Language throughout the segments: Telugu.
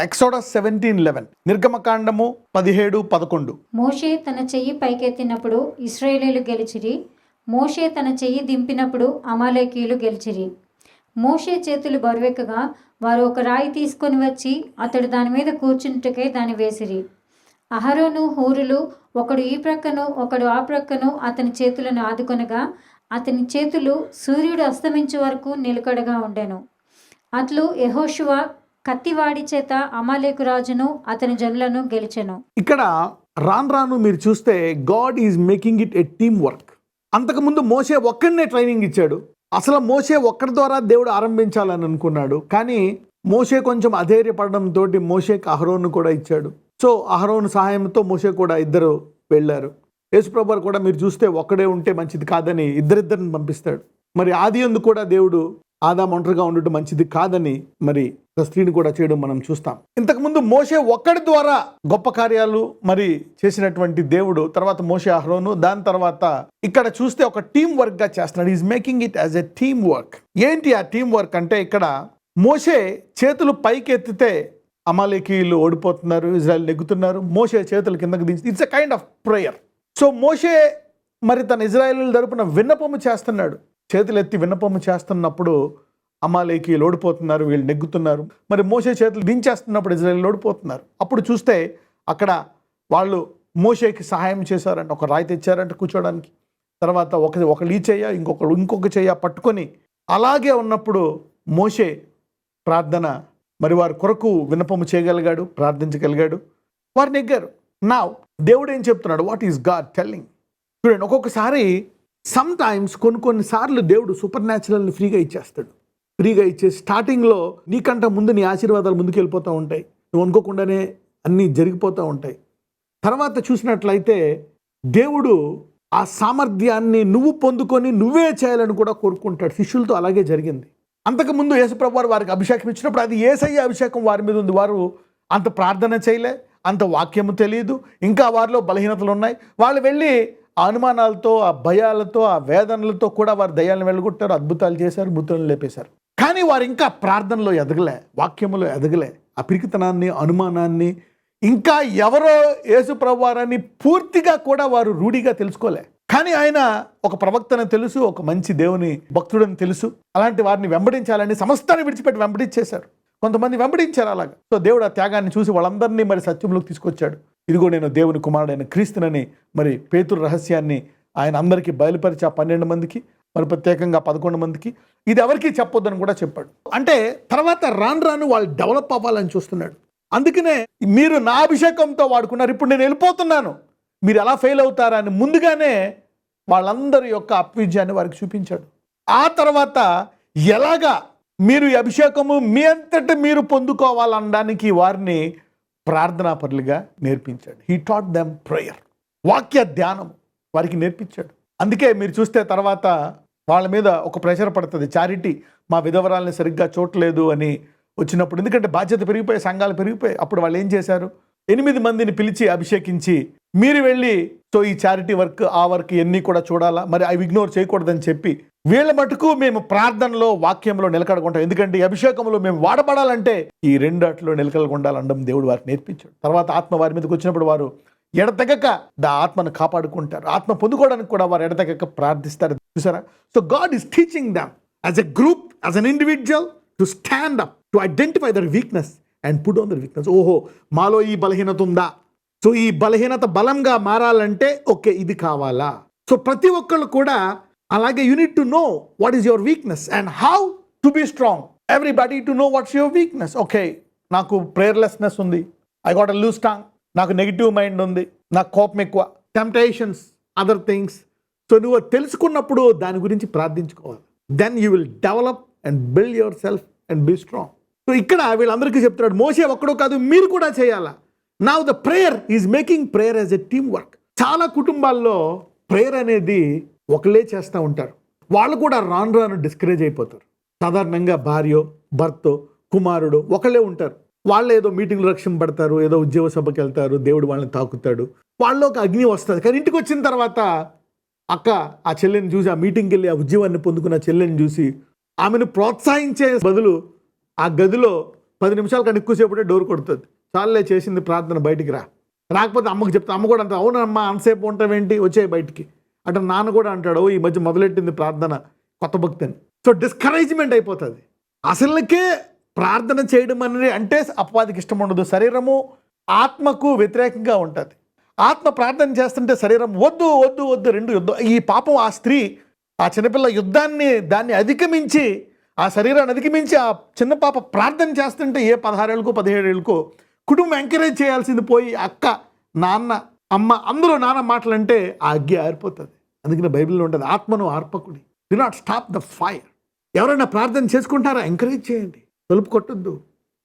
ఎక్సోడస్ 17:11, నిర్గమకాండము 17:11. మోషే తన చెయ్యి పైకెత్తినప్పుడు ఇశ్రాయేలీయులు గెలిచిరి. మోషే తన చెయ్యి దింపినప్పుడు అమాలేకీయులు గెలిచిరి. మోషే చేతులు బరువెక్కగా వారు ఒక రాయి తీసుకొని వచ్చి అతడు దాని మీద కూర్చుంటకే దాన్ని వేసిరి. అహరోను హూరులు ఒకడు ఈ ప్రక్కను ఒకడు ఆ ప్రక్కను అతని చేతులను ఆదుకొనగా అతని చేతులు సూర్యుడు అస్తమించే వరకు నిలకడగా ఉండెను. అట్లు యెహోషువ కత్తివాడి చేత అమాలేకు రాజును అతని జనులను గెలిచెను. ఇక్కడ రాను మీరు చూస్తే God is making it a team work. అంతకుముందు మోషే ఒక్కడినే ట్రైనింగ్ ఇచ్చాడు. అసలు మోషే ఒక్కడి ద్వారా దేవుడు ఆరంభించాలని అనుకున్నాడు. కానీ మోషే కొంచెం అధైర్యపడడంతో మోషేకి అహరోను కూడా ఇచ్చాడు. సో అహరోను సహాయంతో మోషే కూడా ఇద్దరు వెళ్ళారు. యేసుప్రభు కూడా మీరు చూస్తే ఒక్కడే ఉంటే మంచిది కాదని ఇద్దరిద్దరిని పంపిస్తాడు. మరి ఆదియందు కూడా దేవుడు ఆదాం ఒంటరిగా ఉండటం మంచిది కాదని మరి స్త్రీని కూడా చేయడం మనం చూస్తాం. ఇంతకుముందు మోషే ఒక్కడి ద్వారా గొప్ప కార్యాలు మరి చేసినటువంటి దేవుడు తర్వాత మోషే అహరోను, దాని తర్వాత ఇక్కడ చూస్తే ఒక టీమ్ వర్క్ గా చేస్తున్నాడు. Is making it as a team work. ఏంటి ఆ టీమ్ వర్క్ అంటే, ఇక్కడ మోషే చేతులు పైకి ఎత్తితే అమాలేకీయులు ఓడిపోతున్నారు, ఇజ్రాయెల్ నెగ్గుతున్నారు. మోషే చేతులు కిందకి దించి it's a kind of prayer. So మోషే మరి తన ఇజ్రాయేలీయుల తరపున విన్నపము చేస్తున్నాడు. చేతులు ఎత్తి విన్నపము చేస్తున్నప్పుడు అమాలేకీయులు ఓడిపోతున్నారు, వీళ్ళు నెగ్గుతున్నారు. మరి మోషే చేతులు దించేస్తున్నప్పుడు ఇజ్రాయేలీయులు ఓడిపోతున్నారు. అప్పుడు చూస్తే అక్కడ వాళ్ళు మోషేకి సహాయం చేశారంట. ఒక రాయి తెచ్చారంట కూర్చోడానికి. తర్వాత ఒకళ్ళు ఈ చెయ్య ఇంకొక చెయ్య పట్టుకొని అలాగే ఉన్నప్పుడు మోషే ప్రార్థన మరి వారి కొరకు విన్నపము చేయగలిగాడు, ప్రార్థించగలిగాడు. వారు నెగ్గారు. నా దేవుడు ఏం చెప్తున్నాడు? What is God telling? చూడండి, ఒక్కొక్కసారి సమ్టైమ్స్ కొన్నిసార్లు దేవుడు సూపర్ న్యాచురల్ని ఫ్రీగా ఇచ్చేస్తాడు. ఫ్రీగా ఇచ్చేసి స్టార్టింగ్లో నీకంట ముందు నీ ఆశీర్వాదాలు ముందుకు వెళ్ళిపోతూ ఉంటాయి. నువ్వు అనుకోకుండానే అన్నీ జరిగిపోతూ ఉంటాయి. తర్వాత చూసినట్లయితే దేవుడు ఆ సామర్థ్యాన్ని నువ్వు పొందుకొని నువ్వే చేయాలని కూడా కోరుకుంటాడు. శిష్యులతో అలాగే జరిగింది. అంతకుముందు యేసుప్రభు వారు వారికి అభిషేకం ఇచ్చినప్పుడు అది యేసయ్య అభిషేకం వారి మీద ఉంది. వారు అంత ప్రార్థన చేయలే, అంత వాక్యము తెలియదు, ఇంకా వారిలో బలహీనతలు ఉన్నాయి. వాళ్ళు వెళ్ళి ఆ అనుమానాలతో, ఆ భయాలతో, ఆ వేదనలతో కూడా వారు దయ్యాలను వెళ్ళగొట్టారు, అద్భుతాలు చేశారు, మృతులను లేపేశారు. కానీ వారు ఇంకా ప్రార్థనలో ఎదగలే, వాక్యములో ఎదగలే. ఆ పిరికితనాన్ని, అనుమానాన్ని, ఇంకా ఎవరో యేసుప్రభు వారని పూర్తిగా కూడా వారు రూఢిగా తెలుసుకోలే. కానీ ఆయన ఒక ప్రవక్తని తెలుసు, ఒక మంచి దేవుని భక్తుడని తెలుసు. అలాంటి వారిని వెంబడించాలని సమస్తాన్ని విడిచిపెట్టి వెంబడించేశారు. కొంతమంది వెంబడించారు అలాగా. సో దేవుడు ఆ త్యాగాన్ని చూసి వాళ్ళందరినీ మరి సత్యంలోకి తీసుకొచ్చాడు. ఇదిగో నేను దేవుని కుమారుడైన క్రీస్తునని మరి పేతురు రహస్యాన్ని ఆయన అందరికీ బయలుపరిచి ఆ 12 మందికి, మరి ప్రత్యేకంగా 11 మందికి ఇది ఎవరికీ చెప్పొద్దని కూడా చెప్పాడు. అంటే తర్వాత రాను వాళ్ళు డెవలప్ అవ్వాలని చూస్తున్నాడు. అందుకనే మీరు నా అభిషేకంతో వాడుకున్నారు, ఇప్పుడు నేను వెళ్ళిపోతున్నాను, మీరు ఎలా ఫెయిల్ అవుతారా అని ముందుగానే వాళ్ళందరి యొక్క అప్విజయాన్ని వారికి చూపించాడు. ఆ తర్వాత ఎలాగా మీరు ఈ అభిషేకము మీ అంతటా మీరు పొందుకోవాలనడానికి వారిని ప్రార్థనాపరులుగా నేర్పించాడు. హీ టాట్ దెమ్ ప్రేయర్, వాక్య ధ్యానం వారికి నేర్పించాడు. అందుకే మీరు చూస్తే తర్వాత వాళ్ళ మీద ఒక ప్రెషర్ పడుతుంది. చారిటీ, మా విధవరాలని సరిగ్గా చూడలేదు అని వచ్చినప్పుడు, ఎందుకంటే బాధ్యత పెరిగిపోయి, సంఘాలు పెరిగిపోయి, అప్పుడు వాళ్ళు ఏం చేశారు? 8 మందిని పిలిచి అభిషేకించి మీరు వెళ్ళి సో ఈ చారిటీ వర్క్, ఆ వర్క్ ఇవన్నీ కూడా చూడాలా, మరి అవి ఇగ్నోర్ చేయకూడదని చెప్పి వీళ్ళ మటుకు మేము ప్రార్థనలో, వాక్యంలో నిలకడకుంటాం. ఎందుకంటే ఈ అభిషేకంలో మేము వాడబడాలంటే ఈ 2 అట్లో నిలకడకుండాలండం దేవుడు వారికి నేర్పించాడు. తర్వాత ఆత్మ వారి మీదకి వచ్చినప్పుడు వారు ఎడతెగక ఆత్మను కాపాడుకుంటారు. ఆత్మ పొందుకోవడానికి కూడా వారు ఎడతెగక ప్రార్థిస్తారు. చూసారా? So God is teaching them as a group, as an individual to stand up, to identify their weakness and put on their weakness. ఓహో, మాలో ఈ బలహీనత ఉందా? సో ఈ బలహీనత బలంగా మారాలంటే ఓకే ఇది కావాలా? సో ప్రతి ఒక్కళ్ళు కూడా అలాగే you need to know what is your weakness and how to be strong. Everybody to know what's your weakness. Okay, నాకు ప్రేయర్లెస్నెస్ ఉంది, I got a loose tongue, నాకు నెగిటివ్ మైండ్ ఉంది, నాకు కోపం ఎక్కువ, టెంప్టేషన్స్, అదర్ థింగ్స్. సో నువ్వు తెలుసుకున్నప్పుడు దాని గురించి ప్రార్థించుకోవాలి. Then you will develop and build yourself and be strong. So ఇక్కడ వీళ్ళందరికీ చెప్తున్నాడు, మోషే ఒక్కడో కాదు, మీరు కూడా చేయాలా. Now the prayer is making prayer as a team work. చాలా కుటుంబాల్లో ప్రేయర్ అనేది ఒకళ్ళే చేస్తూ ఉంటారు. వాళ్ళు కూడా రాను డిస్కరేజ్ అయిపోతారు. సాధారణంగా భార్యో, భర్తో, కుమారుడు ఒకళ్ళే ఉంటారు. వాళ్ళు ఏదో మీటింగ్లు రక్షణ పడతారు, ఏదో ఉద్యోగ సభకి వెళ్తారు, దేవుడు వాళ్ళని తాకుతాడు, వాళ్ళలో ఒక అగ్ని వస్తుంది. కానీ ఇంటికి వచ్చిన తర్వాత అక్క ఆ చెల్లెని చూసి, ఆ మీటింగ్కి వెళ్ళి ఆ ఉద్యోగాన్ని పొందుకున్న చెల్లెని చూసి ఆమెను ప్రోత్సహించే బదులు ఆ గదిలో 10 నిమిషాలు కన్నా ఎక్కువసేపుటే డోర్ కొడుతుంది. చాలే చేసింది ప్రార్థన, బయటికి రా. రాకపోతే అమ్మకు చెప్తా, అమ్మ కూడా అంటారు, అవునమ్మా అంతసేపు ఉంటావేంటి, వచ్చే బయటికి అంటే. నాన్న కూడా అంటాడు, ఈ మధ్య మొదలెట్టింది ప్రార్థన కొత్త భక్తి అని. సో డిస్కరేజ్మెంట్ అయిపోతుంది. అసలుకే ప్రార్థన చేయడం అనేది అంటే అపవాదికి ఇష్టం ఉండదు. శరీరము ఆత్మకు వ్యతిరేకంగా ఉంటుంది. ఆత్మ ప్రార్థన చేస్తుంటే శరీరం వద్దు వద్దు వద్దు, రెండు యుద్ధం. ఈ పాపం ఆ స్త్రీ, ఆ చిన్నపిల్ల దాన్ని అధిగమించి, ఆ శరీరాన్ని అధిగమించి ఆ చిన్న పాప ప్రార్థన చేస్తుంటే ఏ 16 ఏళ్ళకో 17 ఏళ్ళకో కుటుంబం ఎంకరేజ్ చేయాల్సింది పోయి అక్క, నాన్న, అమ్మ అందరూ నాన్న మాటలు అంటే ఆ అగ్గి ఆరిపోతుంది. అందుకని బైబిల్లో ఉంటుంది, ఆత్మను ఆర్పకుడి, do not stop the fire. ఎవరైనా ప్రార్థన చేసుకుంటారా, ఎంకరేజ్ చేయండి, తలుపు కొట్టొద్దు,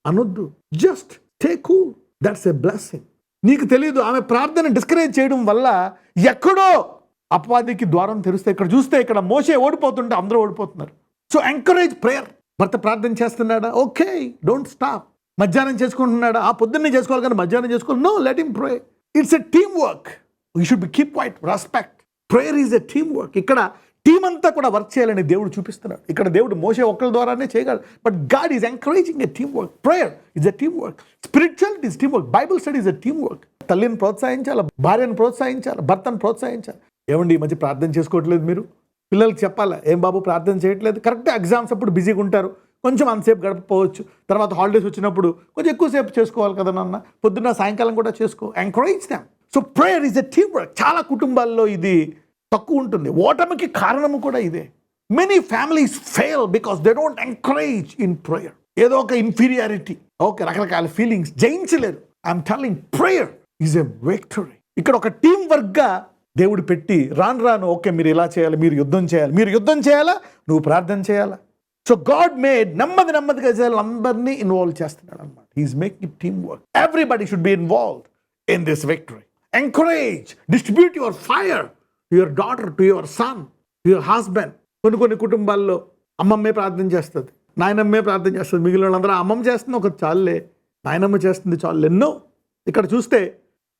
అనొద్దు, just stay cool. That's a blessing. నీకు తెలియదు, ఆమె ప్రార్థన డిస్కరేజ్ చేయడం వల్ల ఎక్కడో అపవాదికి ద్వారం తెరుస్తే. ఇక్కడ చూస్తే ఇక్కడ మోషే ఓడిపోతుంటే అందరూ ఓడిపోతున్నారు. So encourage prayer. భర్త ప్రార్థన చేస్తున్నాడా, ఓకే, డోంట్ స్టాప్. మధ్యాహ్నం చేసుకుంటున్నాడా, ఆ పొద్దున్నే చేసుకోవాలి కానీ మధ్యాహ్నం చేసుకోవాలి, no, let him pray. It's a team work. You should be keep quiet, respect. Prayer is a team work. ఇక్కడ టీం అంతా కూడా వర్క్ చేయాలని దేవుడు చూపిస్తున్నాడు. ఇక్కడ దేవుడు మోషే ఒక్కరి ద్వారానే చేయగలడు, but God is encouraging a team work. Prayer is a team work. Spirituality is team work. Bible study is a team work. తల్లిని ప్రోత్సహించాలి, భార్యను ప్రోత్సహించాలి, భర్తను ప్రోత్సహించాలి. ఏమండి ఈ మధ్య ప్రార్థన చేసుకోవట్లేదు మీరు? పిల్లలకి చెప్పాలా, ఏం బాబు ప్రార్థన చేయట్లేదు? కరెక్ట్గా ఎగ్జామ్స్ అప్పుడు బిజీగా ఉంటారు, కొంచెం అంతసేపు గడపపోవచ్చు. తర్వాత హాలిడేస్ వచ్చినప్పుడు కొంచెం ఎక్కువసేపు చేసుకోవాలి కదా నాన్న, పొద్దున్న సాయంకాలం కూడా చేసుకో. Encourage them. So prayer is a team work. చాలా కుటుంబాల్లో ఇది తక్కువ ఉంటుంది. ఓటమికి కారణము కూడా ఇదే. Many families fail because they don't encourage in prayer. ఏదో ఒక ఇన్ఫీరియారిటీ, ఓకే, రకరకాల ఫీలింగ్స్ జయించలేరు. I'm telling, prayer is a victory. ఇక్కడ ఒక టీం వర్క్గా దేవుడు పెట్టి రాను ఓకే మీరు ఇలా చేయాలి, మీరు యుద్ధం చేయాలా, నువ్వు ప్రార్థన చేయాలా. సో గాడ్ మేడ్ నెమ్మదిగా చేయాలి, అందరినీ ఇన్వాల్వ్ చేస్తున్నాడు అనమాట. He is making team work. Everybody should be involved in this victory. Encourage, distribute your fire to your daughter, to your son, to your husband. కొన్ని కుటుంబాల్లో అమ్మమ్మే ప్రార్థన చేస్తుంది, నాయనమ్మే ప్రార్థన చేస్తుంది, మిగిలిన వాళ్ళందరూ అమ్మమ్మ చేస్తుంది ఒక చాలులే, నాయనమ్మ చేస్తుంది చాలు. ఎన్నో ఇక్కడ చూస్తే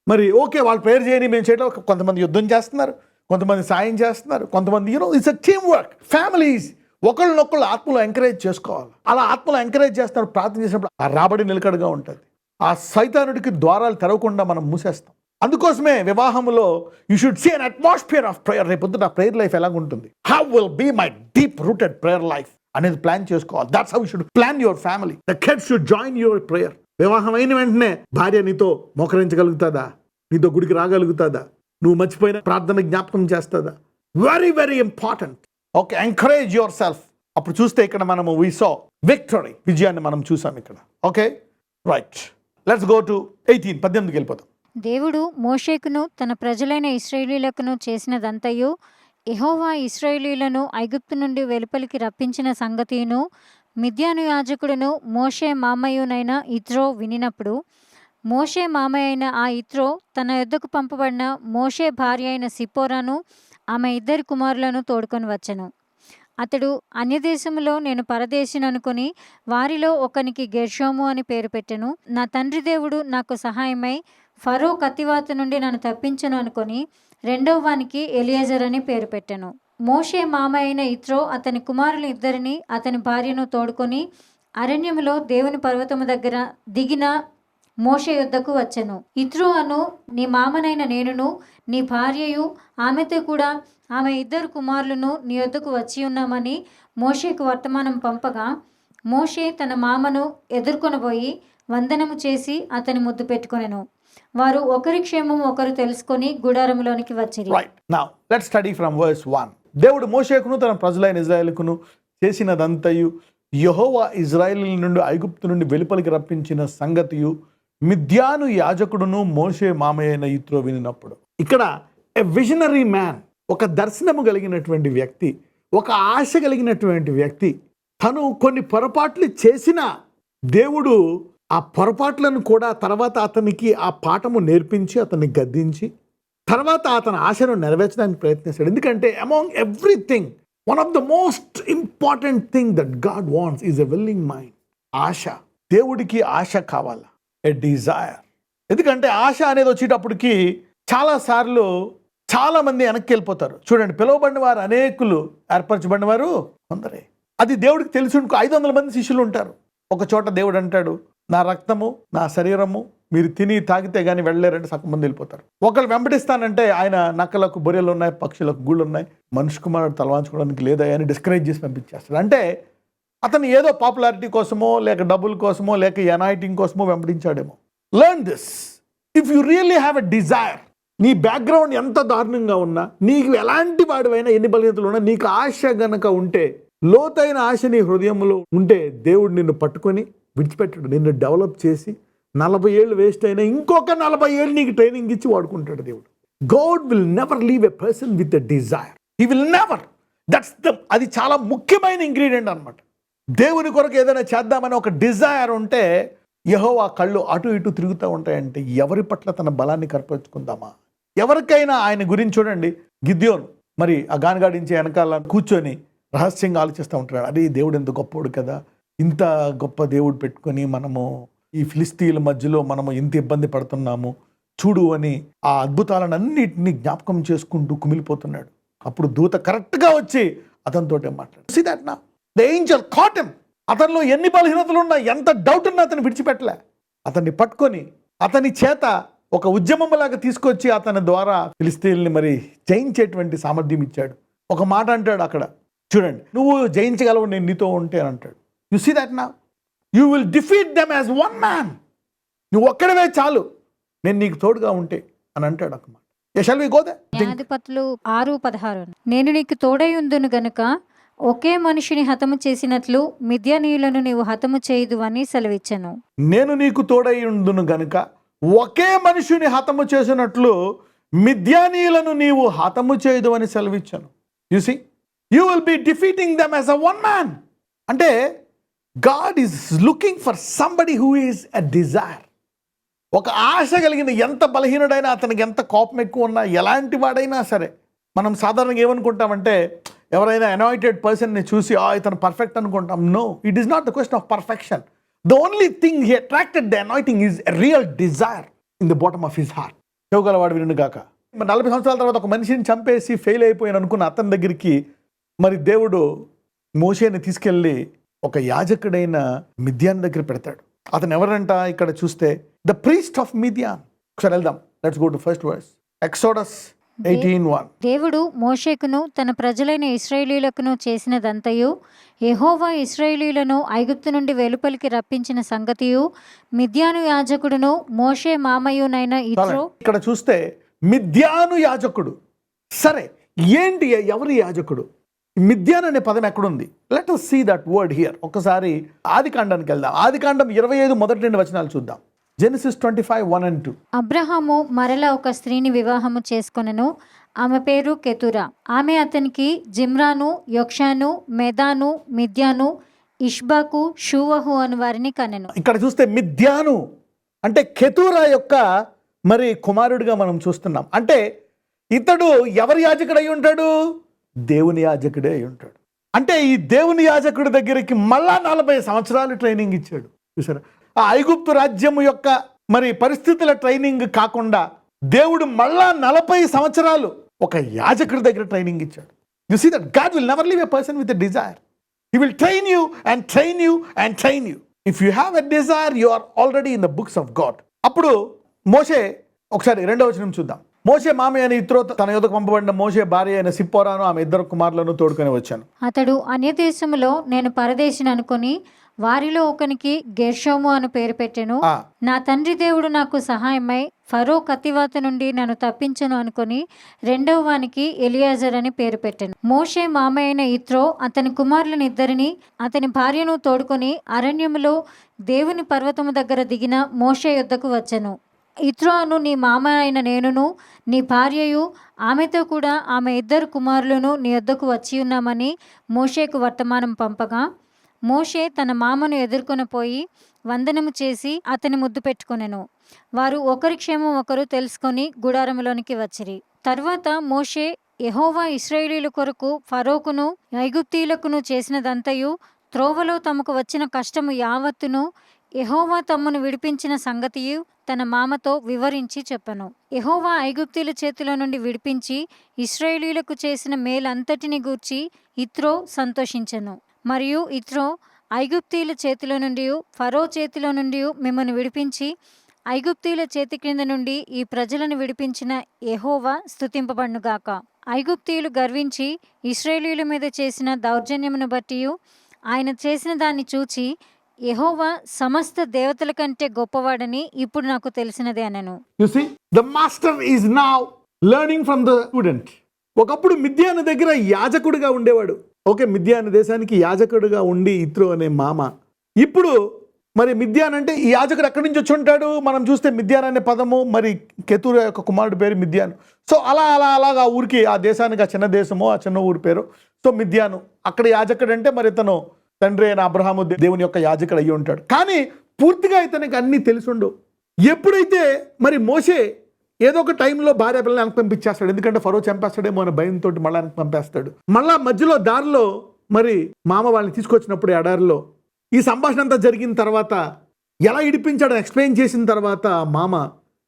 మరి ఓకే వాళ్ళు ప్రేయర్ చేయని మేము చేయడం, కొంతమంది యుద్ధం చేస్తున్నారు, కొంతమంది సాయం చేస్తున్నారు, కొంతమంది it's a team work. Families ఒకళ్ళనొకళ్ళు ఆత్మలో ఎంకరేజ్ చేసుకోవాలి. అలా ఆత్మలో ఎంకరేజ్ చేస్తున్నారు, ప్రార్థన చేసినప్పుడు ఆ రాబడి నిలకడగా ఉంటుంది. ఆ సైతానుడికి ద్వారాలు తెరవకుండా మనం మూసేస్తాం. అందుకోసమే వివాహంలో you should see an atmosphere of prayer. రేపొద్దున నా ప్రేయర్ లైఫ్ ఎలాగుంటుంది, how will be my deep rooted prayer life అనేది ప్లాన్ చేసుకోవాలి. That's how you should plan your family. The kids should join your prayer. వివాహం అయిన వెంటనే భార్య నీతో మోకరించగలుగుతుందా, నీతో గుడికి రాగలుగుతుందా, నువ్వు మర్చిపోయిన ప్రార్థన జ్ఞాపకం చేస్తుందా? Very very important. Okay, encourage your self. అప్పుడు చూస్తే ఇక్కడ మనము వి సా విక్టరీ, విజయాన్ని మనం చూసాం ఇక్కడ. Okay right, let's go to 18 వెళ్ళిపోతాం. దేవుడు మోషేకును తన ప్రజలైన ఇశ్రాయేలీయులకును చేసినదంతయు, యెహోవా ఇశ్రాయేలీయులను ఐగుప్తు నుండి వెలుపలికి రప్పించిన సంగతియును మిద్యాను యాజకుడును మోషే మామయ్యునైన యిత్రో వినినప్పుడు, మోషే మామయ్య అయిన ఆ యిత్రో తన యొద్దకు పంపబడిన మోషే భార్య అయిన సిప్పోరాను ఆమె 2 కుమారులను తోడుకొని వచ్చెను. అతడు అన్యదేశములో నేను పరదేశిననుకొని వారిలో ఒకనికి గెర్షోము అని పేరు పెట్టెను. నా తండ్రి దేవుడు నాకు సహాయమై ఫరో కత్తివాత నుండి నన్ను తప్పించును అనుకొని రెండవ వానికి ఎలియజర్ అని పేరు పెట్టెను. మోషే మామ అయిన యిత్రో అతని కుమారులు 2 అతని భార్యను తోడుకొని అరణ్యములో దేవుని పర్వతము దగ్గర దిగిన మోషే యొద్దకు వచ్చెను. యిత్రో అను నీ మామనైన నేనును నీ భార్యయు ఆమెతో కూడా ఆమె 2 కుమారులను నీ యొద్దకు వచ్చి ఉన్నామని మోషేకు వర్తమానం పంపగా, మోషే తన మామను ఎదుర్కొనబోయి వందనము చేసి అతని ముద్దు పెట్టుకొనెను. వారు ఒకరి క్షేమం ఒకరు తెలుసుకొని గుడారములోనికి వచ్చిరి. Right, now let's study from verse 1. దేవుడు మోషేకును తన ప్రజలైన ఇశ్రాయేలుకును చేసినదంతయు, యెహోవా ఇశ్రాయేలీయుల నుండి ఐగుప్తు నుండి వెలుపలికి రప్పించిన సంగతియు మిద్యాను యాజకుడును మోషే మామయ్య అయిన యిత్రో వినినప్పుడు. ఇక్కడ ఎ విజనరీ మ్యాన్, ఒక దర్శనము కలిగినటువంటి వ్యక్తి, ఒక ఆశ కలిగినటువంటి వ్యక్తి, తను కొన్ని పొరపాట్లు చేసిన దేవుడు ఆ పొరపాట్లను కూడా తర్వాత అతనికి ఆ పాఠము నేర్పించి అతన్ని గద్దించి తర్వాత అతని ఆశను నెరవేర్చడానికి ప్రయత్నిస్తాడు. ఎందుకంటే among everything one of the most important thing that God wants is a willing mind. ఆశ, దేవుడికి ఆశ కావాలా, ఎ డిజైర్. ఎందుకంటే ఆశ అనేది వచ్చేటప్పటికి చాలాసార్లు చాలామంది వెనక్కి వెళ్ళిపోతారు. చూడండి, పిలువబడిన వారు అనేకులు, ఏర్పరచబడిన వారు కొందరే. అది దేవుడికి తెలిసి 500 మంది శిష్యులు ఉంటారు. ఒక చోట దేవుడు అంటాడు, నా రక్తము నా శరీరము మీరు తిని తాగితే కానీ వెళ్ళలేరంటే సగం మంది వెళ్ళిపోతారు. ఒకళ్ళు వెంబడిస్తానంటే ఆయన నక్కలకు బొర్రెలు ఉన్నాయి, పక్షులకు గూళ్ళు ఉన్నాయి, మనిషి కుమారుడు తలవాంచుకోవడానికి లేదా అని డిస్కరేజ్ చేసి పంపించేస్తాడు. అంటే అతను ఏదో పాపులారిటీ కోసమో లేక డబ్బుల కోసమో లేక ఎనాయిటింగ్ కోసమో వెంబడించాడేమో. Learn this. If you really have a desire, నీ బ్యాక్గ్రౌండ్ ఎంత దారుణంగా ఉన్నా, నీకు ఎలాంటి వాడివైనా, ఎన్ని బలహీనతలు ఉన్నా, నీకు ఆశ గనక ఉంటే, లోతైన ఆశ నీ హృదయంలో ఉంటే, దేవుడు నిన్ను పట్టుకొని విడిచిపెట్టాడు. నిన్ను డెవలప్ చేసి 40 ఏళ్ళు వేస్ట్ అయినా ఇంకొక 40 ఏళ్ళు నీకు ట్రైనింగ్ ఇచ్చి వాడుకుంటాడు దేవుడు. God will never leave a person with a desire. He will never. అది చాలా ముఖ్యమైన ఇంగ్రీడియంట్ అన్నమాట. దేవుని కొరకు ఏదైనా చేద్దామని ఒక డిజైర్ ఉంటే యెహోవా కళ్ళు అటు ఇటు తిరుగుతూ ఉంటాయంటే ఎవరి పట్ల తన బలాన్ని కనపరుచుకుందామా? ఎవరికైనా ఆయన గురించి చూడండి. గిద్యోను మరి ఆ గానగాడించే వెనకాల కూర్చొని రహస్యంగా ఆలోచిస్తూ ఉంటాడు. అదే దేవుడు ఎంత గొప్పోడు కదా, ఇంత గొప్ప దేవుడు పెట్టుకొని మనము ఈ ఫిలిస్తీన్ల మధ్యలో మనము ఇంత ఇబ్బంది పడుతున్నాము చూడు అని ఆ అద్భుతాలన్నింటినీ జ్ఞాపకం చేసుకుంటూ కుమిలిపోతున్నాడు. అప్పుడు దూత కరెక్ట్గా వచ్చి అతనితోటే మాట్లాడు. సీ దట్ నా ద ఏంజెల్ కాట్ హిమ్. అతనిలో ఎన్ని బలహీనతలు ఉన్నా, ఎంత డౌట్ ఉన్నా అతను విడిచిపెట్టలే. అతన్ని పట్టుకొని అతని చేత ఒక ఉద్యమంలాగా తీసుకొచ్చి అతని ద్వారా ఫిలిస్తీన్లని మరి జయించేటువంటి సామర్థ్యం ఇచ్చాడు. ఒక మాట అంటాడు అక్కడ చూడండి, నువ్వు జయించగలవు నేను నీతో ఉంటే అని అంటాడు. యు సీ దట్ నా you will defeat them as one man. నువ్వు ఒక్కడవే చాలు, నేను నీకు తోడుగా ఉంటే అని అంటాడు ఒక మాట. Shall we go there? న్యాయాధిపతులు 6:16. నేను నీకు తోడై ఉందును గనుక ఒకే మనిషిని హతము చేసినట్లు మిద్యానీయులను నీవు హతము చేయదు అని సెలవిచ్చెను. నేను నీకు తోడై ఉందును గనుక ఒకే మనుషుని హతము చేసినట్లు మిద్యానీయులను నీవు హతము చేయదు అని సెలవిచ్చాను. You see, you will be defeating them as a one man. అంటే God is looking for somebody who is a desire. ఒక ఆశ కలిగిన, ఎంత బలహీనుడైనా, అతనికి ఎంత కోపం ఎక్కువ ఉన్నా, ఎలాంటి వాడైనా సరే, మనం సాధారణంగా ఏమనుకుంటామంటే ఎవరైనా అనాయింటెడ్ పర్సన్ని చూసి ఇతను పర్ఫెక్ట్ అనుకుంటాం. No, it is not the question of perfection. The only thing he attracted the anointing is a real desire in the bottom of his heart. చెవుగలవాడు వినుగాక. 40 సంవత్సరాల తర్వాత ఒక మనిషిని చంపేసి ఫెయిల్ అయిపోయాను అనుకున్న అతని దగ్గరికి మరి దేవుడు మోషేని తీసుకెళ్ళి ఒక యాజకుడైన మిద్యాన్ దగ్గర పెడతాడు. అతను ఎవరంట ఇక్కడ చూస్తే ద ప్రీస్ట్ ఆఫ్ మిద్యాన్. ఒకసారి వెళ్దాం. Let's go to first verse. Exodus 18:1. దేవుడు మోషేకును తన ప్రజలైన ఇశ్రాయేలీయులకును చేసినదంతయు, యెహోవా ఇశ్రాయేలీయులను ఐగుప్తు నుండి వెలుపలికి రప్పించిన సంగతియు, మిద్యాను యాజకుడును మోషే మామయ్యునైన యిత్రో. ఇక్కడ చూస్తే మిద్యాను యాజకుడు. సరే, ఏంటి, ఎవరి యాజకుడు? మిద్యాన్ అనే పదం ఎక్కడుంది? Let us see that word here. ఒకసారి ఆదికాండానికి వెళ్దాం. ఆదికాండం 25 మొదటి 2 వచనాలు చూద్దాం. జెనసిస్ 25:1-2. అబ్రహాము మరలా ఒక స్త్రీని వివాహము చేసుకొనెను. ఆమె పేరు కెతురా. ఆమె అతనికి జిమ్రాను, యొక్షాను, మెదాను, మిద్యాను, ఇష్బాకు, షూవహు అను వారిని కనెను. ఇక్కడ చూస్తే మిద్యాను అంటే కెతురా యొక్క మరి కుమారుడిగా మనం చూస్తున్నాం. అంటే ఇతడు ఎవరి యాజకుడు అయి ఉంటాడు? దేవుని యాజకుడే అయి ఉంటాడు. అంటే ఈ దేవుని యాజకుడి దగ్గరికి మళ్ళా 40 సంవత్సరాలు ట్రైనింగ్ ఇచ్చాడు. చూసారా, ఆ ఐగుప్తు రాజ్యము యొక్క మరి పరిస్థితుల ట్రైనింగ్ కాకుండా దేవుడు మళ్ళా 40 సంవత్సరాలు ఒక యాజకుడి దగ్గర ట్రైనింగ్ ఇచ్చాడు. You see that God will never leave a person with a desire. He will train you and train you and train you. If you have a desire, you are already in the books of God. అప్పుడు మోషే, ఒకసారి 2వ వచనం చూద్దాం. మోషే మామయ్య అయిన యిత్రో తన యొద్దకు పంపబడిన మోషే భార్య అయిన సిప్పోరాను ఆమె 2 కుమారులను తోడుకొని వచ్చాను. అతడు అన్యదేశములో నేను పరదేశిని అనుకొని వారిలో ఒకనికి గెర్షోము అను పేరు పెట్టెను. నా తండ్రి దేవుడు నాకు సహాయమై ఫరో కత్తివాత నుండి నన్ను తప్పించను అనుకొని 2వ వానికి ఎలియాజర్ అని పేరు పెట్టెను. మోషే మామయ్య అయిన యిత్రో అతని కుమారులను ఇద్దరిని అతని భార్యను తోడుకొని అరణ్యములో దేవుని పర్వతము దగ్గర దిగిన మోషే యొద్దకు వచ్చెను. యిత్రో అను నీ మామ అయిన నేనును నీ భార్యయు ఆమెతో కూడా ఆమె 2 కుమారులను నీ యొద్దకు వచ్చి ఉన్నామని మోషేకు వర్తమానం పంపగా, మోషే తన మామను ఎదుర్కొని పోయి వందనము చేసి అతని ముద్దు పెట్టుకొనెను. వారు ఒకరి క్షేమం ఒకరు తెలుసుకొని గుడారములోనికి వచ్చిరి. తర్వాత మోషే యెహోవా ఇశ్రాయేలీయుల కొరకు ఫరోకును ఐగుప్తీయులకును చేసినదంతయు, త్రోవలో తమకు వచ్చిన కష్టము యావత్తును, యెహోవా తమ్మును విడిపించిన సంగతియు తన మామతో వివరించి చెప్పెను. యెహోవా ఐగుప్తీయుల చేతిలో నుండి విడిపించి ఇశ్రాయేలీయులకు చేసిన మేలంతటిని గూర్చి యిత్రో సంతోషించెను. మరియు యిత్రో ఐగుప్తీయుల చేతిలో నుండి ఫరో చేతిలో నుండి మిమ్మల్ని విడిపించి ఐగుప్తీయుల చేతి క్రింద నుండి ఈ ప్రజలను విడిపించిన యెహోవా స్తుతింపబడునుగాక. ఐగుప్తీయులు గర్వించి ఇశ్రాయేలీయుల మీద చేసిన దౌర్జన్యమును బట్టి ఆయన చేసిన దాన్ని చూచి యెహోవా సమస్త దేవతల కంటే గొప్పవాడని ఇప్పుడు నాకు తెలిసినదే అనెను. You see the master is now learning from the student. ఒకప్పుడు మిద్యాను దగ్గర యాజకుడిగా ఉండేవాడు. ఓకే, మిద్యాను దేశానికి యాజకుడిగా ఉండి ఇత్రో అనే మామ. ఇప్పుడు మరి మిద్యాన్ అంటే ఈ యాజకుడు ఎక్కడి నుంచి వచ్చి ఉంటాడు? మనం చూస్తే మిద్యాన్ అనే పదము మరి కెతూరు యొక్క కుమారుడు పేరు మిద్యాను. సో అలాగా ఆ ఊరికి, ఆ దేశానికి, ఆ చిన్న దేశమో ఆ చిన్న ఊరి పేరు. సో మిద్యాను అక్కడ యాజకుడు అంటే మరి ఇతను తండ్రి అయిన అబ్రహాము దేవుని యొక్క యాజకుడు అయ్యి ఉంటాడు. కానీ పూర్తిగా ఇతనికి అన్నీ తెలుసుండు. ఎప్పుడైతే మరి మోషే ఏదో ఒక టైంలో భార్య పిల్లల్ని వెనక్కి పంపించేస్తాడు, ఎందుకంటే ఫరో చంపేస్తాడేమో అనే భయంతో మళ్ళీ వెనక్కి పంపేస్తాడు. మళ్ళా మధ్యలో దారిలో మరి మామ వాళ్ళని తీసుకొచ్చినప్పుడు ఎడారిలో ఈ సంభాషణ అంతా జరిగిన తర్వాత ఎలా ఇడిపించాడని ఎక్స్ప్లెయిన్ చేసిన తర్వాత మామ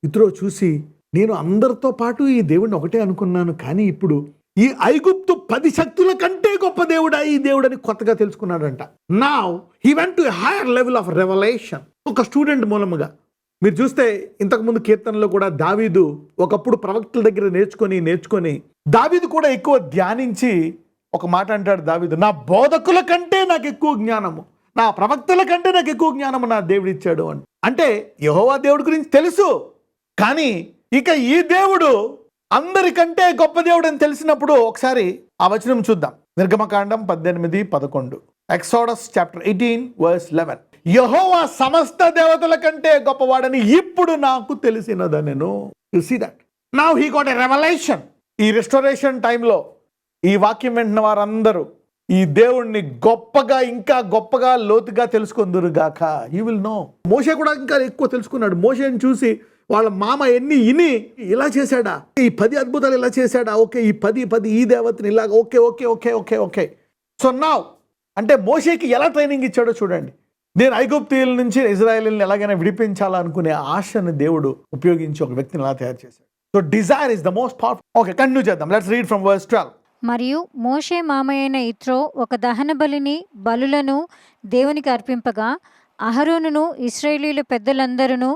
ఇతరో చూసి, నేను అందరితో పాటు ఈ దేవుడిని ఒకటే అనుకున్నాను, కానీ ఇప్పుడు ఈ ఐగుప్తు 10 శక్తుల కంటే గొప్ప దేవుడా ఈ దేవుడని కొత్తగా తెలుసుకున్నాడంట. Now he went to higher level of revolution. ఒక స్టూడెంట్ మూలముగా మీరు చూస్తే ఇంతకుముందు కీర్తనలో కూడా దావీదు ఒకప్పుడు ప్రవక్తల దగ్గర నేర్చుకొని దావీదు కూడా ఎక్కువ ధ్యానించి ఒక మాట అంటాడు దావీదు, నా బోధకుల కంటే నాకు ఎక్కువ జ్ఞానము, నా ప్రవక్తల కంటే నాకు ఎక్కువ జ్ఞానము నా దేవుడు ఇచ్చాడు అని. అంటే యెహోవా దేవుడి గురించి తెలుసు, కానీ ఇక ఈ దేవుడు అందరికంటే గొప్ప దేవుడు అని తెలిసినప్పుడు ఒకసారి ఆ వచనం చూద్దాం. నిర్గమకాండం 18-11, ఎక్సోడస్ చాప్టర్ 18:11. యెహోవా సమస్త దేవతల కంటే గొప్పవాడని ఇప్పుడు నాకు తెలిసినదనెను. You see that now he got a revolution. ఈ రెస్టోరేషన్ టైంలో ఈ వాక్యం వింటున్న వారందరూ ఈ దేవుణ్ణి గొప్పగా, ఇంకా గొప్పగా, లోతుగా తెలుసుకుందురుగాక. You will know. మోషే కూడా ఇంకా ఎక్కువ తెలుసుకున్నాడు. మోషేని చూసి వాళ్ళ మామ ఎన్ని ఇని ఇలా చేశాడా, ఈ 10 అద్భుతాలు ఇలా చేశాడా, ఓకే ఈ 10 ఈ దేవతని ఇలా, okay okay okay okay okay so now అంటే మోషేకి ఎలా ట్రైనింగ్ ఇచ్చాడో చూడండి. నేను ఐగుప్తీయుల నుంచి ఇజ్రాయేలీని ఎలాగైనా విడిపించాలనుకునే ఆశను దేవుడు ఉపయోగించి ఒక వ్యక్తిని ఎలా తయారు చేశాడు. So desire is the most powerful. Okay, continue చేద్దాం. Let's read from verse 12. మరియు మోషే మామయ్యైన ఇత్రో ఒక దహన బలులను దేవునికి అర్పింపగా అహరోనును ఇశ్రాయేలీయుల పెద్దలందరూ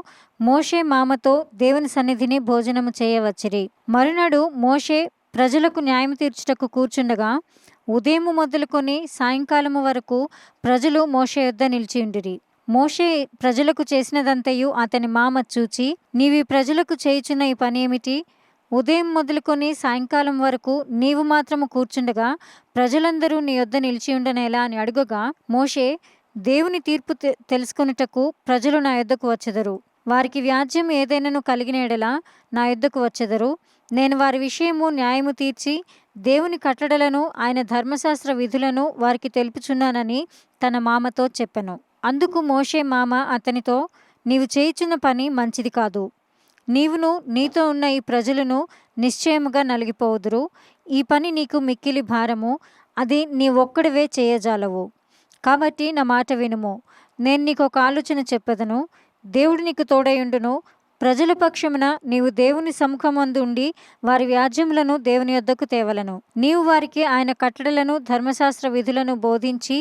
మోషే మామతో దేవుని సన్నిధిని భోజనము చేయవచ్చిరి. మరునాడు మోషే ప్రజలకు న్యాయం తీర్చుటకు కూర్చుండగా ఉదయం మొదలుకొని సాయంకాలము వరకు ప్రజలు మోషే యొద్ద నిలిచియుండిరి. మోషే ప్రజలకు చేసినదంతయు అతని మామ చూచి, నీవి ప్రజలకు చేయుచున్న ఈ పని ఏమిటి? ఉదయం మొదలుకొని సాయంకాలం వరకు నీవు మాత్రము కూర్చుండగా ప్రజలందరూ నీ యొద్ద నిలిచి ఉండనేలా అని అడుగగా, మోషే, దేవుని తీర్పు తెలుసుకొనుటకు ప్రజలు నా యొద్దకు వచ్చెదరు. వారికి వ్యాజ్యం ఏదైనాను కలిగిన ఎడల నా యొద్దకు వచ్చెదరు. నేను వారి విషయము న్యాయము తీర్చి దేవుని కట్టడలను ఆయన ధర్మశాస్త్ర విధులను వారికి తెలుపుచున్నానని తన మామతో చెప్పెను. అందుకు మోషే మామ అతనితో, నీవు చేయుచున్న పని మంచిది కాదు. నీవును నీతో ఉన్న ఈ ప్రజలను నిశ్చయముగా నలిగిపోవుదురు. ఈ పని నీకు మిక్కిలి భారము, అది నీ ఒక్కడివే చేయజాలవు. కాబట్టి నా మాట వినుము. నేను నీకు ఒక ఆలోచన చెప్పెదను. దేవుడు నీకు తోడయుండును. ప్రజల పక్షమున నీవు దేవుని సముఖమందు ఉండి వారి వ్యాజ్యములను దేవుని యొద్దకు తేవలను. నీవు వారికి ఆయన కట్టడలను ధర్మశాస్త్ర విధులను బోధించి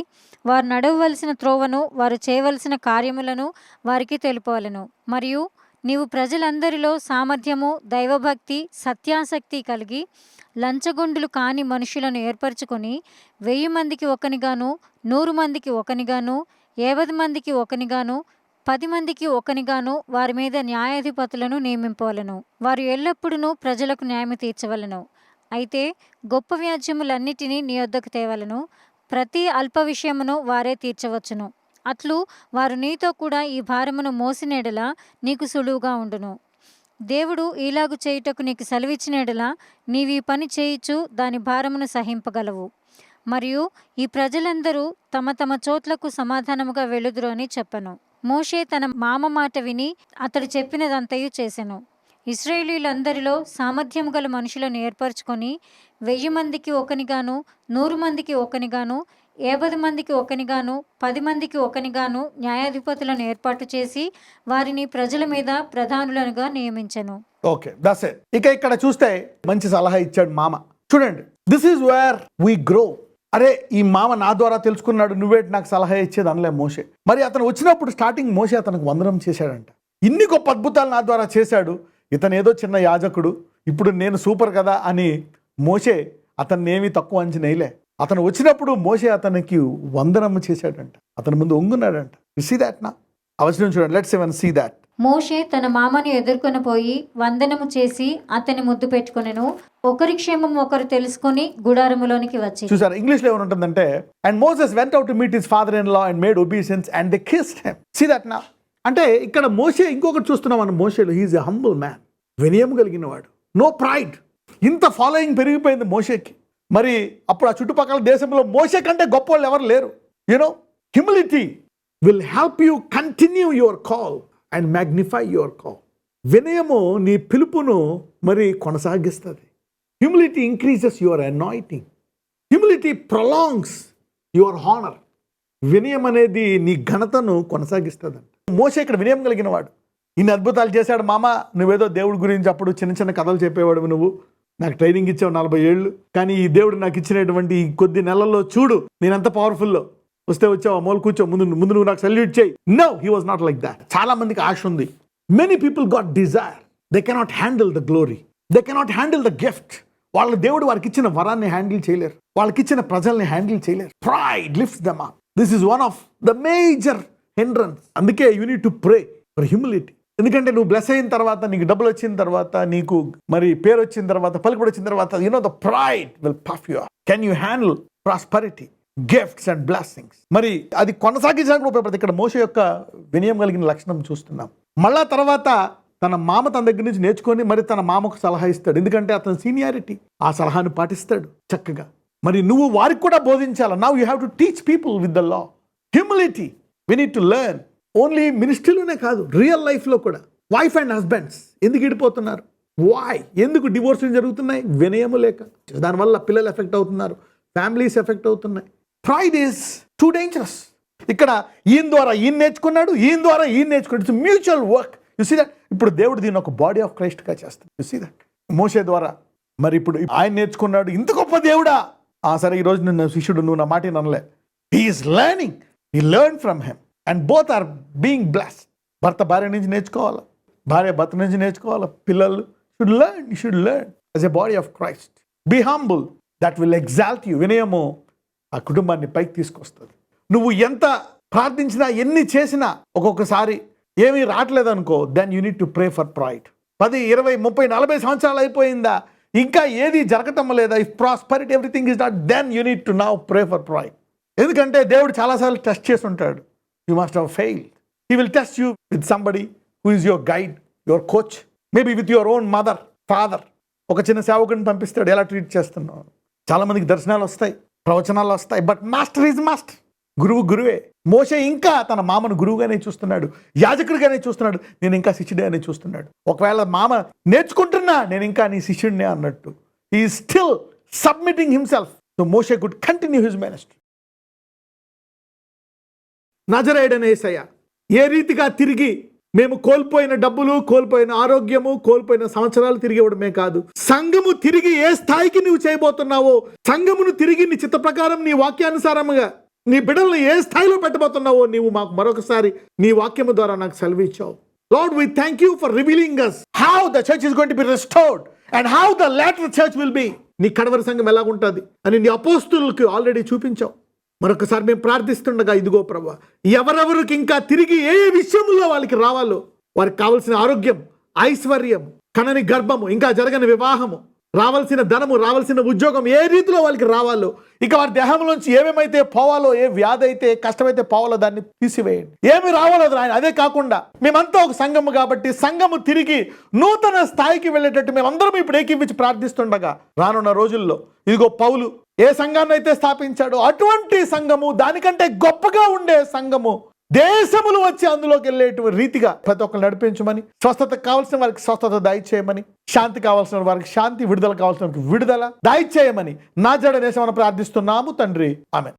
వారు నడవవలసిన త్రోవను వారు చేయవలసిన కార్యములను వారికి తెలుపవలను. మరియు నీవు ప్రజలందరిలో సామర్థ్యము, దైవభక్తి, సత్యాసక్తి కలిగి లంచగొండులు కాని మనుషులను ఏర్పరచుకొని 1000 మందికి ఒకనిగాను, 100 మందికి ఒకనిగాను, 50 మందికి ఒకనిగాను, 10 మందికి ఒకనిగాను వారి మీద న్యాయాధిపతులను నియమింపవలను. వారు ఎల్లప్పుడూ ప్రజలకు న్యాయం తీర్చవలను. అయితే గొప్ప వ్యాజ్యములన్నిటినీ నీ యొద్దకు తేవలను. ప్రతి అల్ప విషయమును వారే తీర్చవచ్చును. అట్లు వారు నీతో కూడా ఈ భారమును మోసినెడల నీకు సులువుగా ఉండును. దేవుడు ఈలాగు చేయుటకు నీకు సెలవిచ్చినెడల నీవు ఈ పని చేయుచు దాని భారమును సహింపగలవు. మరియు ఈ ప్రజలందరూ తమ తమ చోట్లకు సమాధానముగా వెళ్ళుదురు అని చెప్పెను. మోషే తన మామ మాట విని అతడు చెప్పినదంతయు చేసెను. ఇశ్రాయేలీయులందరిలో సామర్థ్యము గల మనుషులను ఏర్పరచుకొని 1000 మందికి ఒకనిగాను, 100 మందికి ఒకనిగాను, 50 మందికి ఒకనిగాను, 10 మందికి ఒకనిగాను న్యాయాధిపతులను ఏర్పాటు చేసి వారిని ప్రజల మీద ప్రధానులనుగా నియమించెను. Okay, that's it. ఇక ఇక్కడ చూస్తే మంచి సలహా ఇచ్చాడు మామ. చూడండి, this is where we grow. అరే ఈ మామ నా ద్వారా తెలుసుకున్నాడు, నువ్వేటి నాకు సలహా ఇచ్చేది అనలే మోషే. మరి అతను వచ్చినప్పుడు స్టార్టింగ్ మోషే అతనికి వందనం చేశాడంట. ఇన్ని గొప్ప అద్భుతాలు నా ద్వారా చేశాడు, ఇతను ఏదో చిన్న యాజకుడు, ఇప్పుడు నేను సూపర్ కదా అని మోషే అతన్ని ఏమీ తక్కువ అంచనేయలే. అతను వచ్చినప్పుడు మోషే అతనికి వందనం చేశాడంట, అతని ముందు ఒంగున్నాడంట. యు సీ దాట్ నా అవసరం చూడండి. Let's even see that. మోషే తన మామను ఎదుర్కొని పోయి వందనము చేసి అతని ముద్దు పెట్టుకొనెను. ఒకరి క్షేమం ఒకరు తెలుసుకొని గుడారములోనికి వచ్చి. చూసారు ఇంగ్లీష్లో ఏమంటుందంటే, and Moses went out to meet his father in law and made obedience and they kissed him. See that నా. అంటే ఇక్కడ మోషే ఇంకొకటి చూస్తున్నాం మనం మోషేలో, హీఈస్ ఎ హంబుల్ మ్యాన్, వినయం కలిగిన వాడు, నో ప్రైడ్. ఇంత ఫాలోయింగ్ పెరిగిపోయింది మోషేకి. మరి అప్పుడు ఆ చుట్టుపక్కల దేశంలో మోషే కంటే గొప్ప వాళ్ళు ఎవరు లేరు. You know, humility will help you continue your call and magnify your call. వినయము నీ పిలుపును మరి కొనసాగిస్తుంది. Humility increases your anointing. Humility prolongs your honour. వినయం అనేది నీ ఘనతను కొనసాగిస్తుంది. మోషే ఇక్కడ వినయం కలిగిన వాడు. ఇన్ని అద్భుతాలు చేశాడు మామ, నువ్వేదో దేవుడి గురించి అప్పుడు చిన్న చిన్న కథలు చెప్పేవాడు, నువ్వు నాకు ట్రైనింగ్ ఇచ్చావు 40 ఏళ్ళు, కానీ ఈ దేవుడు నాకు ఇచ్చినటువంటి ఈ కొద్ది నెలల్లో చూడు నేను ఎంత పవర్ఫుల్లో. వస్తే వచ్చావు, మూల కూర్చో, ముందు నువ్వు నాకు సెల్యూట్ చేయి. No, he was not like that. చాలా మందికి ఆశ ఉంది. Many people got desire, they cannot handle the glory, they cannot handle the gift. వాళ్ళ దేవుడు వారికి ఇచ్చిన వరాన్ని హ్యాండిల్ చేయలేరు, వాళ్ళకి ఇచ్చిన ప్రజల్ని హ్యాండిల్ చేయలేరు. Pride lifts them up. This is one of the major hindrance. అందుకే you need to pray for humility. ఎందుకంటే నువ్వు బ్లెస్ అయిన తర్వాత, నీకు డబ్బులు వచ్చిన తర్వాత, నీకు మరి పేరు వచ్చిన తర్వాత, పలుకుబడి వచ్చిన తర్వాత, you know the pride will puff you up. Can you handle prosperity, gifts and blessings? మరి అది కొనసాగించడానికి ఉపయోగపడుతుంది. ఇక్కడ మోషే యొక్క వినయం కలిగిన లక్షణం చూస్తున్నాం. మళ్ళా తర్వాత తన మామ తన దగ్గర నుంచి నేర్చుకొని మరి తన మామకు సలహా ఇస్తాడు. ఎందుకంటే అతని సీనియారిటీ, ఆ సలహాను పాటిస్తాడు చక్కగా. మరి నువ్వు వారికి కూడా బోధించాలి. Now you have to teach people with the law. Humility we need to learn. Only మినిస్ట్రీలోనే కాదు, రియల్ లైఫ్లో కూడా. వైఫ్ అండ్ హస్బెండ్స్ ఎందుకు ఇడిపోతున్నారు? వై? ఎందుకు డివోర్స్లు జరుగుతున్నాయి? వినయము లేక. దానివల్ల పిల్లలు ఎఫెక్ట్ అవుతున్నారు, ఫ్యామిలీస్ ఎఫెక్ట్ అవుతున్నాయి. Pride is too dangerous. ఇక్కడ ఈయన ద్వారా ఈయన నేర్చుకున్నాడు, ఈయన ద్వారా ఈయన నేర్చుకున్నాడు. It's mutual work. You see that. ఇప్పుడు దేవుడు దీన్ని ఒక బాడీ ఆఫ్ క్రైస్ట్గా చేస్తాడు. You see that. మోషే ద్వారా మరి ఇప్పుడు ఆయన నేర్చుకున్నాడు. ఇంత గొప్ప దేవుడా, సరే ఈరోజు నిన్న శిష్యుడు, నువ్వు నా మాట అనలే. He is learning, he learn from him and both are being blessed. భర్త భార్య నుంచి నేర్చుకోవాలా, భార్య భర్త నుంచి నేర్చుకోవాలా. పిల్లలు should learn as a body of Christ. Be humble, that will exalt you. వినయము ఆ కుటుంబాన్ని పైకి తీసుకొస్తుంది. నువ్వు ఎంత ప్రార్థించినా, ఎన్ని చేసినా, ఒక్కొక్కసారి ఏమీ రావట్లేదు అనుకో, then you need to pray for pride. 10, 20, 30, 40 సంవత్సరాలు అయిపోయిందా, ఇంకా ఏది జరగటం లేదా, if prosperity everything is not, then you need to now pray for pride. ఎందుకంటే దేవుడు చాలాసార్లు టెస్ట్ చేసి ఉంటాడు. You must have failed. He will test you with somebody who is your guide, your coach, maybe with your own mother, father. ఒక చిన్న సేవకుడిని పంపిస్తాడు, ఎలా ట్రీట్ చేస్తున్నావు. చాలా మందికి దర్శనాలు వస్తాయి, ప్రవచనాలు వస్తాయి, బట్ మాస్టర్ ఈజ్ మాస్టర్. గురువు గురువే. మోషే ఇంకా తన మామను గురువుగానే చూస్తున్నాడు, యాజకుడిగానే చూస్తున్నాడు. నేను ఇంకా శిష్యుడే అని చూస్తున్నాడు. ఒకవేళ మామ నేర్చుకుంటున్నా, నేను ఇంకా నీ శిష్యుడినే అన్నట్టు. He is still submitting himself. So Moshe could continue his ministry. నజరేయుడైన యేసయ్య ఏ రీతిగా తిరిగి మేము కోల్పోయిన డబ్బులు, కోల్పోయిన ఆరోగ్యము, కోల్పోయిన సంవత్సరాలు తిరిగి ఇవ్వడమే కాదు, సంఘము తిరిగి ఏ స్థాయికి నువ్వు చేయబోతున్నావో, సంఘమును తిరిగి నీ చిత్త ప్రకారం, నీ వాక్యానుసారముగా నీ బిడ్డలను ఏ స్థాయిలో పెట్టబోతున్నావో నీవు మాకు మరొకసారి నీ వాక్యము ద్వారా నాకు సెలవిచ్చావు. Lord, we thank you for revealing us how the church is going to be restored and how the latter church will be. నీ కడవరి సంఘం ఎలాగుంటుంది అని నీ అపోస్తులకు ఆల్రెడీ చూపించావు. మరొకసారి మేము ప్రార్థిస్తుండగా, ఇదిగో ప్రభువా, ఎవరెవరికి ఇంకా తిరిగి ఏ విషయంలో వాళ్ళకి రావాలో, వారికి కావలసిన ఆరోగ్యం, ఐశ్వర్యం, కనని గర్భము, ఇంకా జరగని వివాహము, రావాల్సిన ధనము, రావాల్సిన ఉద్యోగం, ఏ రీతిలో వాళ్ళకి రావాలో, ఇక వారి దేహంలోంచి ఏమేమైతే పోవాలో, ఏ వ్యాధి అయితే, కష్టమైతే పోవాలో దాన్ని తీసివేయండి. ఏమి రావాలో ఆయన. అదే కాకుండా మేమంతా ఒక సంఘము కాబట్టి సంఘము తిరిగి నూతన స్థాయికి వెళ్ళేటట్టు మేమందరం ఇప్పుడు ఏకీవించి ప్రార్థిస్తుండగా, రానున్న రోజుల్లో ఇదిగో పౌలు ఏ సంఘాన్ని అయితే స్థాపించాడో అటువంటి సంఘము, దానికంటే గొప్పగా ఉండే సంఘము, దేశములు వచ్చి అందులోకి వెళ్ళేటువంటి రీతిగా ప్రతి ఒక్కరు నడిపించమని, స్వస్థత కావాల్సిన వారికి స్వస్థత దయచేయమని, శాంతి కావాల్సిన వారికి శాంతి, విడుదల కావాల్సిన వారికి విడుదల దయచేయమని నజరేయుడైన యేసునామమున ప్రార్థిస్తున్నాము తండ్రి. ఆమేన్.